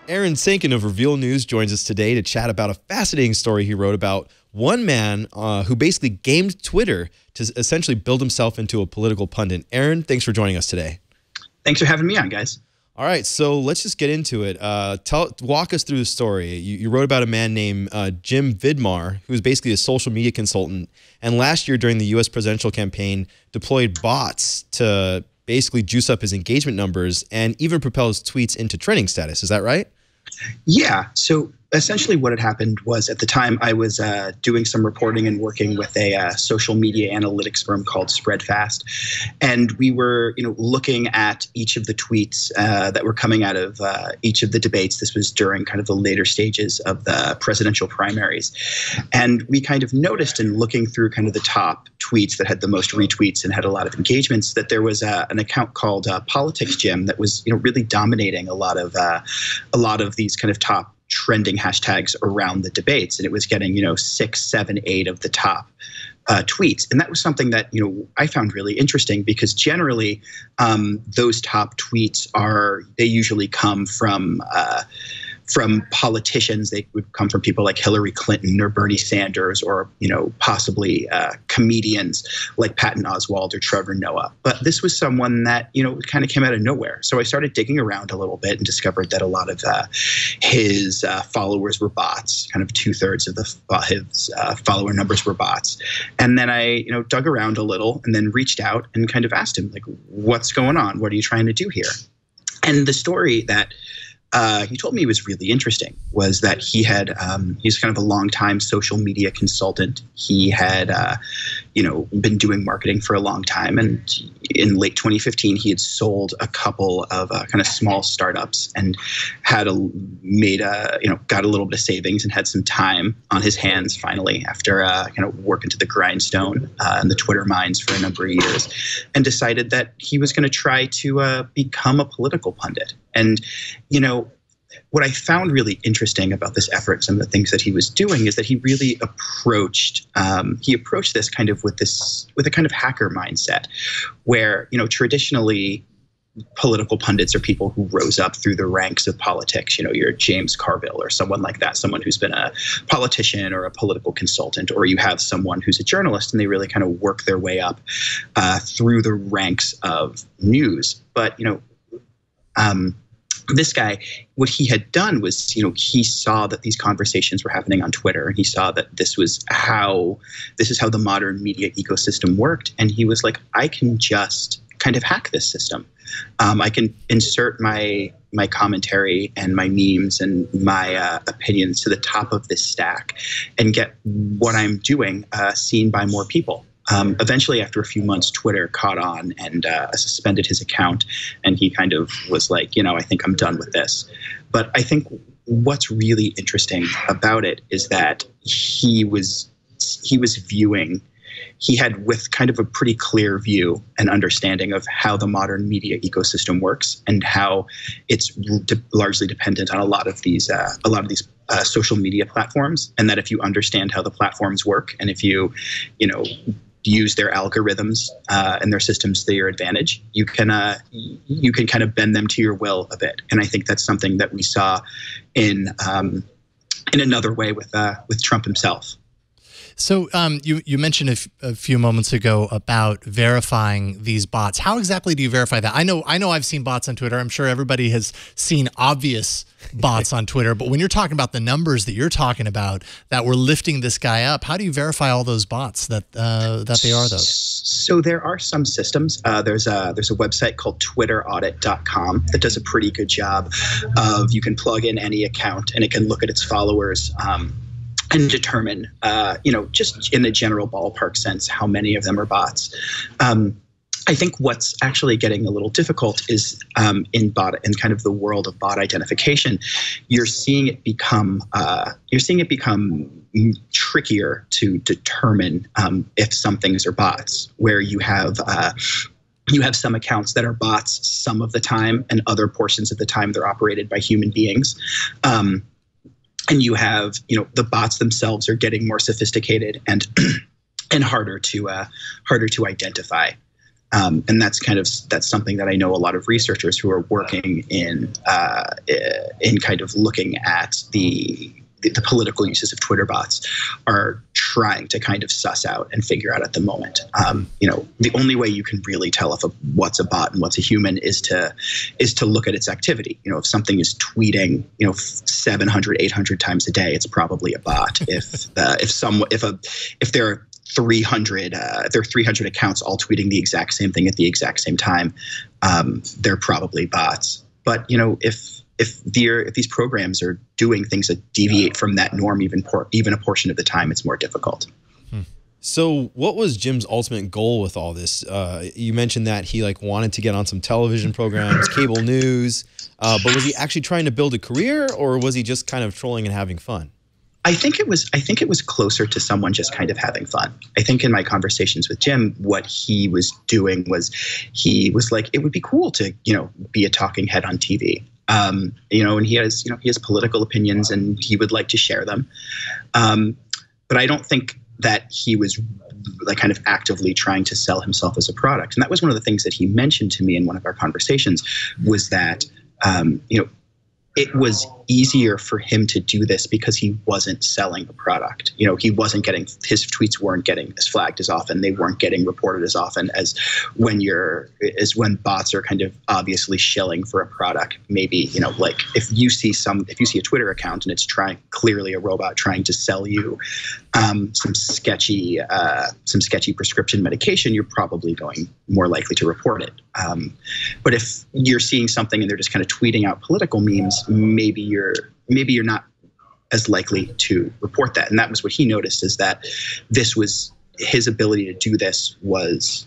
Aaron Sankin of Reveal News joins us today to chat about a fascinating story he wrote about one man who basically gamed Twitter to essentially build himself into a political pundit. Aaron, thanks for joining us today. Thanks for having me on, guys. All right, so let's just get into it. Walk us through the story. You wrote about a man named Jim Vidmar, who is basically a social media consultant, and last year during the U.S. presidential campaign deployed bots to basically juice up his engagement numbers and even propel his tweets into trending status. Is that right? Yeah. So essentially what had happened was, at the time I was doing some reporting and working with a social media analytics firm called Spreadfast. And we were, looking at each of the tweets that were coming out of each of the debates. This was during kind of the later stages of the presidential primaries. And we kind of noticed, in looking through kind of the top tweets that had the most retweets and had a lot of engagements, that there was an account called Politics Jim that was, really dominating a lot of these kind of top trending hashtags around the debates. And it was getting, 6, 7, 8 of the top tweets. And that was something that, I found really interesting, because generally those top tweets they usually come from politicians. They would come from people like Hillary Clinton or Bernie Sanders, or, possibly comedians like Patton Oswalt or Trevor Noah. But this was someone that, kind of came out of nowhere. So I started digging around a little bit and discovered that a lot of his followers were bots. Kind of 2/3 of his follower numbers were bots. And then I, dug around a little and then reached out and kind of asked him, like, what's going on? What are you trying to do here? And the story that he told me was really interesting was that he's kind of a longtime social media consultant. He had, been doing marketing for a long time. And in late 2015, he had sold a couple of kind of small startups and got a little bit of savings and had some time on his hands finally, after kind of working to the grindstone in the Twitter mines for a number of years, and decided that he was going to try to become a political pundit. And, what I found really interesting about this effort, some of the things that he was doing, is that he really approached this kind of with a kind of hacker mindset, where, traditionally political pundits are people who rose up through the ranks of politics. You're James Carville or someone like that, someone who's been a politician or a political consultant, or you have someone who's a journalist and they really kind of work their way up through the ranks of news. But, this guy, what he had done was, he saw that these conversations were happening on Twitter, and he saw that this is how the modern media ecosystem worked. And he was like, I can just kind of hack this system. I can insert my commentary and my memes and my opinions to the top of this stack and get what I'm doing seen by more people. Eventually, after a few months, Twitter caught on and suspended his account, and he kind of was like, I think I'm done with this. But I think what's really interesting about it is that he had, with kind of a pretty clear view and understanding of how the modern media ecosystem works and how it's largely dependent on a lot of these social media platforms, and that if you understand how the platforms work, and if you use their algorithms and their systems to your advantage, you can kind of bend them to your will a bit. And I think that's something that we saw in another way with Trump himself. So you mentioned a few moments ago about verifying these bots. How exactly do you verify that? I know I've seen bots on Twitter. I'm sure everybody has seen obvious bots on Twitter. But when you're talking about the numbers that you're talking about that were lifting this guy up, how do you verify all those bots that they are those? So there are some systems. There's a website called TwitterAudit.com that does a pretty good job of, you can plug in any account and it can look at its followers and determine, just in a general ballpark sense, how many of them are bots. I think what's actually getting a little difficult is in kind of the world of bot identification. You're seeing it become trickier to determine if some things are bots, where you have some accounts that are bots some of the time, and other portions of the time they're operated by human beings. And you have, the bots themselves are getting more sophisticated and and harder to identify. And that's something that I know a lot of researchers who are working in kind of looking at the political uses of Twitter bots are trying to kind of suss out and figure out at the moment. The only way you can really tell what's a bot and what's a human is to look at its activity. If something is tweeting, 700, 800 times a day, it's probably a bot. If there are 300 accounts all tweeting the exact same thing at the exact same time, they're probably bots. But if these programs are doing things that deviate from that norm even a portion of the time, it's more difficult. So what was Jim's ultimate goal with all this? You mentioned that he wanted to get on some television programs, cable news, but was he actually trying to build a career, or was he just kind of trolling and having fun? I think it was closer to someone just kind of having fun. I think in my conversations with Jim, what he was doing was he was like, it would be cool to, be a talking head on TV. And he has political opinions and he would like to share them. But I don't think that he was kind of actively trying to sell himself as a product. And that was one of the things that he mentioned to me in one of our conversations, was that, it was easier for him to do this because he wasn't selling a product. He wasn't getting, his tweets weren't getting flagged as often. They weren't getting reported as often as when bots are kind of obviously shilling for a product. Maybe, if you see a Twitter account and it's clearly a robot trying to sell you some sketchy prescription medication, you're probably going more likely to report it. But if you're seeing something and they're just kind of tweeting out political memes, maybe you're not as likely to report that. And that was what he noticed, is that his ability to do this was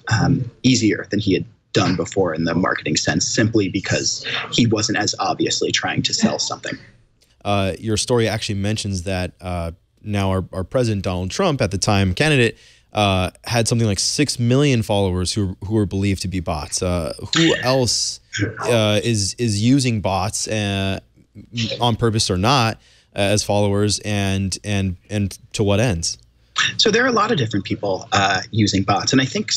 easier than he had done before in the marketing sense, simply because he wasn't as obviously trying to sell something. Your story actually mentions that now our president, Donald Trump, at the time candidate, had something like 6 million followers who were believed to be bots. Who else is using bots on purpose or not as followers, and to what ends? So there are a lot of different people using bots, and I think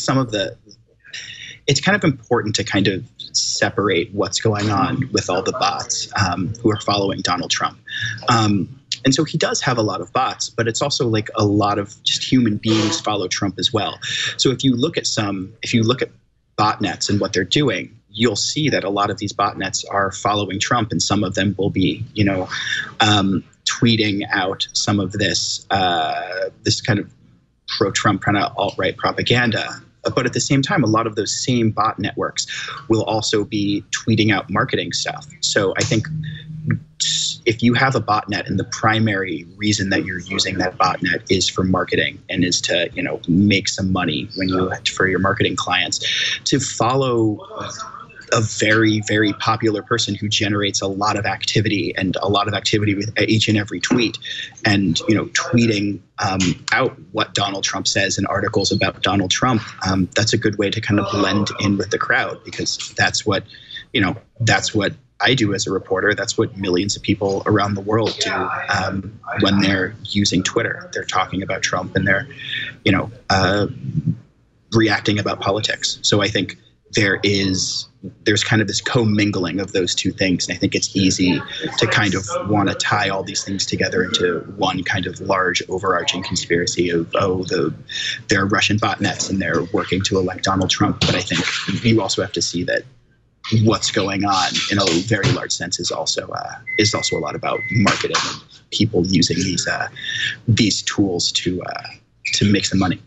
it's kind of important to kind of separate what's going on with all the bots who are following Donald Trump. And so he does have a lot of bots, but it's also a lot of just human beings follow Trump as well. So if you look at botnets and what they're doing, you'll see that a lot of these botnets are following Trump, and some of them will be, tweeting out some of this kind of pro-Trump kind of alt-right propaganda. But at the same time, a lot of those same bot networks will also be tweeting out marketing stuff. So I think if you have a botnet and the primary reason that you're using that botnet is for marketing and is to, make some money for your marketing clients, to follow a very, very popular person who generates a lot of activity with each and every tweet, and tweeting out what Donald Trump says in articles about Donald Trump, that's a good way to kind of blend in with the crowd, because that's what I do as a reporter. That's what millions of people around the world do when they're using Twitter. They're talking about Trump and they're reacting about politics. So I think there's kind of this commingling of those two things. And I think it's easy to kind of want to tie all these things together into one kind of large overarching conspiracy of, they're Russian botnets and they're working to elect Donald Trump. But I think you also have to see that what's going on in a very large sense is also a lot about marketing and people using these tools to make some money.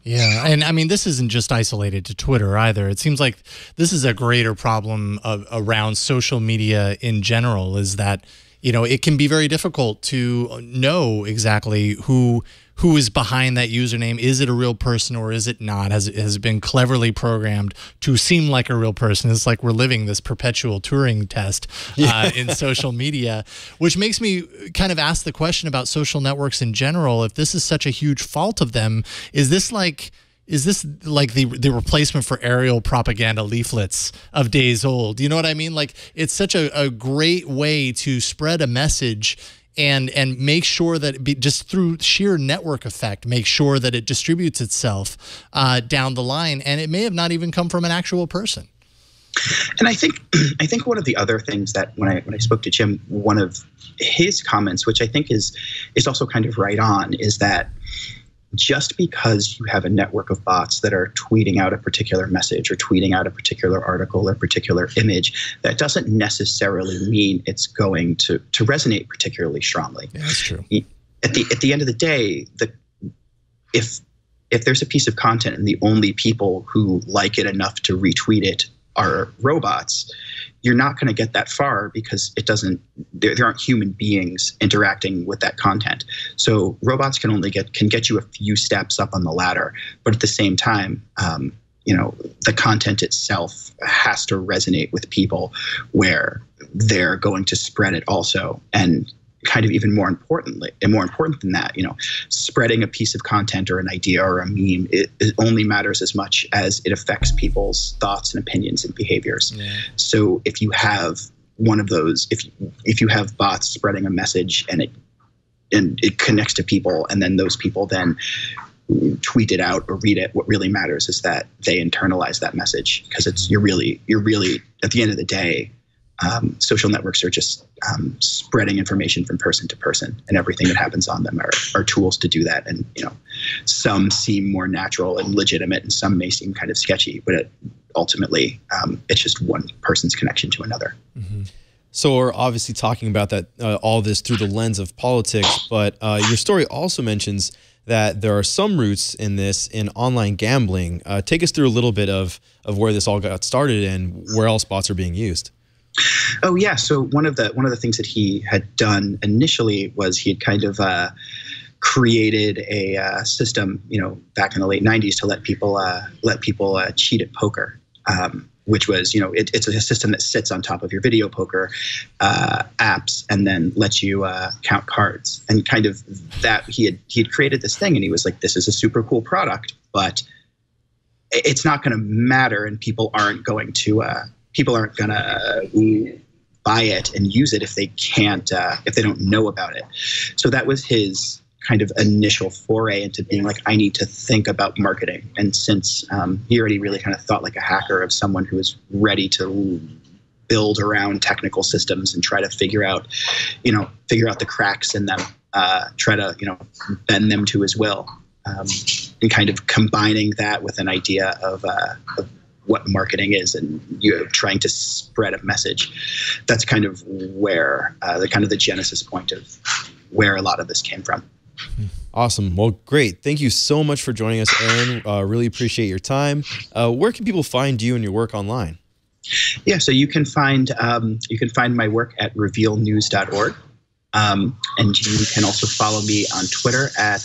Yeah, and I mean, this isn't just isolated to Twitter either. It seems like this is a greater problem around social media in general, is that, it can be very difficult to know exactly who is behind that username. Is it a real person or is it not? Has it been cleverly programmed to seem like a real person? It's like we're living this perpetual Turing test in social media, which makes me kind of ask the question about social networks in general. If this is such a huge fault of them, is this like the replacement for aerial propaganda leaflets of days old? You know what I mean? Like, it's such a great way to spread a message and make sure that just through sheer network effect, make sure that it distributes itself down the line, and it may have not even come from an actual person. And I think one of the other things that when I spoke to Jim, one of his comments, which I think is also kind of right on, is that just because you have a network of bots that are tweeting out a particular message or tweeting out a particular article or particular image, that doesn't necessarily mean it's going to resonate particularly strongly. Yeah, that's true. At the end of the day, if there's a piece of content and the only people who like it enough to retweet it are robots, you're not going to get that far because there aren't human beings interacting with that content. So robots can get you a few steps up on the ladder, but at the same time, the content itself has to resonate with people where they're going to spread it also. And kind of even more important than that, spreading a piece of content or an idea or a meme, it only matters as much as it affects people's thoughts and opinions and behaviors. Yeah. So if you have one of those, if you have bots spreading a message and it connects to people, and then those people then tweet it out or read it, what really matters is that they internalize that message, because you're really at the end of the day, social networks are just spreading information from person to person, and everything that happens on them are tools to do that. And some seem more natural and legitimate, and some may seem kind of sketchy, but ultimately, it's just one person's connection to another. Mm-hmm. So we're obviously talking about that all this through the lens of politics, but your story also mentions that there are some roots in this in online gambling. Take us through a little bit of where this all got started and where else bots are being used. Oh yeah. So one of the things that he had done initially was he had kind of created a system, back in the late 90s, to let people cheat at poker, which was, it's a system that sits on top of your video poker apps and then lets you count cards. And kind of that he had created this thing, and he was like, this is a super cool product, but it's not going to matter, and people aren't going to buy it and use it if they can't, if they don't know about it. So that was his kind of initial foray into being like, I need to think about marketing. And since he already really kind of thought like a hacker, of someone who was ready to build around technical systems and try to figure out the cracks in them, try to, bend them to his will, and kind of combining that with an idea of what marketing is, and trying to spread a message. That's kind of where the genesis point of where a lot of this came from. Awesome. Well, great. Thank you so much for joining us, Aaron. Really appreciate your time. Where can people find you and your work online? Yeah, so you can find my work at revealnews.org. And you can also follow me on Twitter at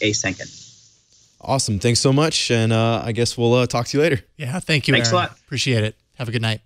asenken. Awesome. Thanks so much. And I guess we'll talk to you later. Yeah, thank you, Thanks Aaron. a lot. Appreciate it. Have a good night.